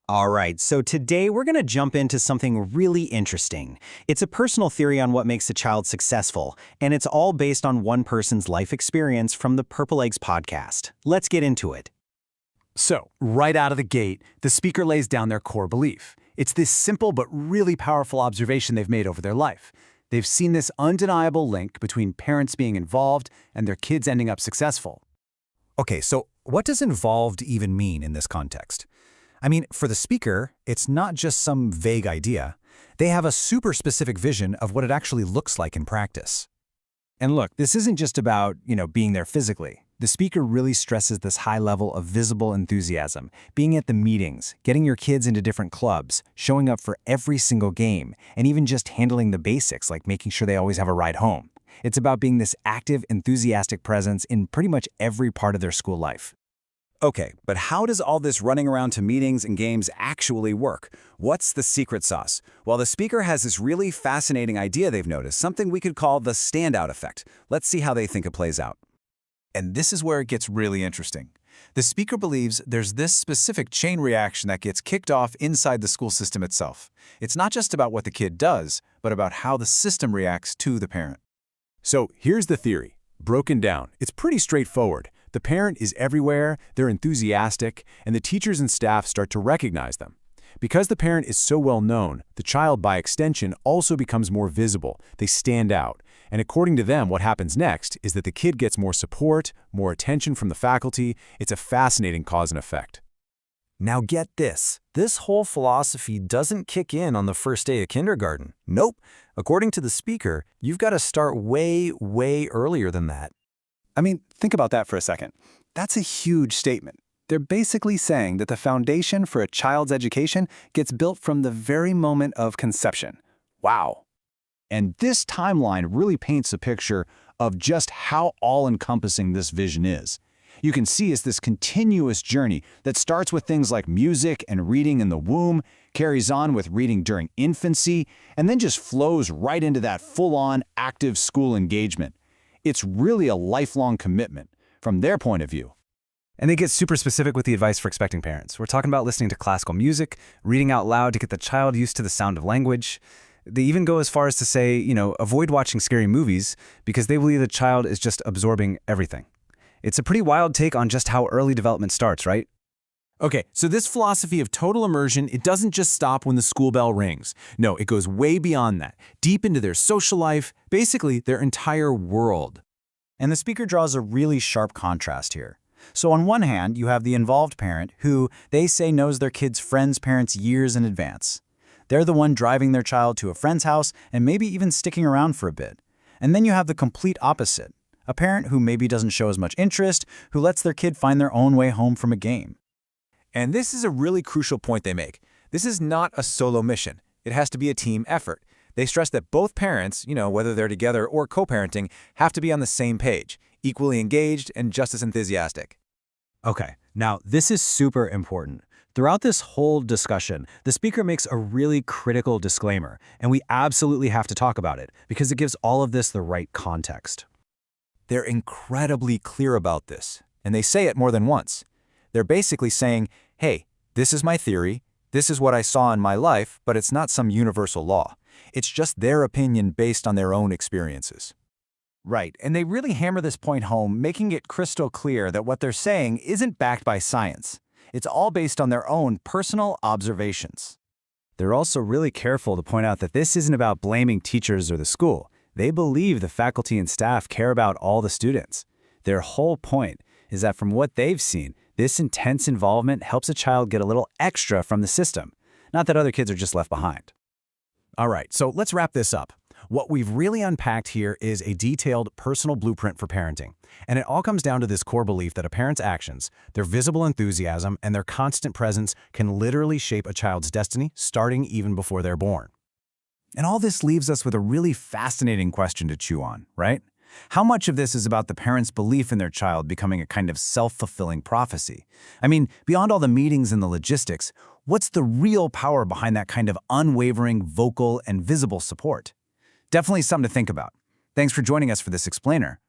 All right, so today we're going to jump into something really interesting. It's a personal theory on what makes a child successful, and it's all based on one person's life experience from the Purple Eggs podcast. Let's get into it. So, right out of the gate, the speaker lays down their core belief. It's this simple but really powerful observation they've made over their life. They've seen this undeniable link between parents being involved and their kids ending up successful. Okay, so what does involved even mean in this context? I mean, for the speaker, it's not just some vague idea. They have a super specific vision of what it actually looks like in practice. And look, this isn't just about, being there physically. The speaker really stresses this high level of visible enthusiasm, being at the meetings, getting your kids into different clubs, showing up for every single game, and even just handling the basics like making sure they always have a ride home. It's about being this active, enthusiastic presence in pretty much every part of their school life. Okay, but how does all this running around to meetings and games actually work? What's the secret sauce? Well, the speaker has this really fascinating idea they've noticed, something we could call the standout effect. Let's see how they think it plays out. And this is where it gets really interesting. The speaker believes there's this specific chain reaction that gets kicked off inside the school system itself. It's not just about what the kid does, but about how the system reacts to the parent. So here's the theory. Broken down, it's pretty straightforward. The parent is everywhere, they're enthusiastic, and the teachers and staff start to recognize them. Because the parent is so well known, the child, by extension, also becomes more visible. They stand out. And according to them, what happens next is that the kid gets more support, more attention from the faculty. It's a fascinating cause and effect. Now get this. This whole philosophy doesn't kick in on the first day of kindergarten. Nope. According to the speaker, you've got to start way, way earlier than that. I mean, think about that for a second. That's a huge statement. They're basically saying that the foundation for a child's education gets built from the very moment of conception. Wow. And this timeline really paints a picture of just how all-encompassing this vision is. You can see it's this continuous journey that starts with things like music and reading in the womb, carries on with reading during infancy, and then just flows right into that full-on active school engagement. It's really a lifelong commitment from their point of view. And they get super specific with the advice for expecting parents. We're talking about listening to classical music, reading out loud to get the child used to the sound of language. They even go as far as to say, avoid watching scary movies because they believe the child is just absorbing everything. It's a pretty wild take on just how early development starts, right? Okay, so this philosophy of total immersion, it doesn't just stop when the school bell rings. No, it goes way beyond that, deep into their social life, basically their entire world. And the speaker draws a really sharp contrast here. So on one hand, you have the involved parent who they say knows their kid's friends' parents years in advance. They're the one driving their child to a friend's house and maybe even sticking around for a bit. And then you have the complete opposite, a parent who maybe doesn't show as much interest, who lets their kid find their own way home from a game. And this is a really crucial point they make. This is not a solo mission. It has to be a team effort. They stress that both parents, whether they're together or co-parenting, have to be on the same page, equally engaged and just as enthusiastic. Okay, now this is super important. Throughout this whole discussion, the speaker makes a really critical disclaimer, and we absolutely have to talk about it because it gives all of this the right context. They're incredibly clear about this, and they say it more than once. They're basically saying, hey, this is my theory, this is what I saw in my life, but it's not some universal law. It's just their opinion based on their own experiences. Right, and they really hammer this point home, making it crystal clear that what they're saying isn't backed by science. It's all based on their own personal observations. They're also really careful to point out that this isn't about blaming teachers or the school. They believe the faculty and staff care about all the students. Their whole point is that from what they've seen, this intense involvement helps a child get a little extra from the system, not that other kids are just left behind. All right, so let's wrap this up. What we've really unpacked here is a detailed personal blueprint for parenting. And it all comes down to this core belief that a parent's actions, their visible enthusiasm, and their constant presence can literally shape a child's destiny, starting even before they're born. And all this leaves us with a really fascinating question to chew on, right? How much of this is about the parent's belief in their child becoming a kind of self-fulfilling prophecy? I mean, beyond all the meetings and the logistics, what's the real power behind that kind of unwavering, vocal, and visible support? Definitely something to think about. Thanks for joining us for this explainer.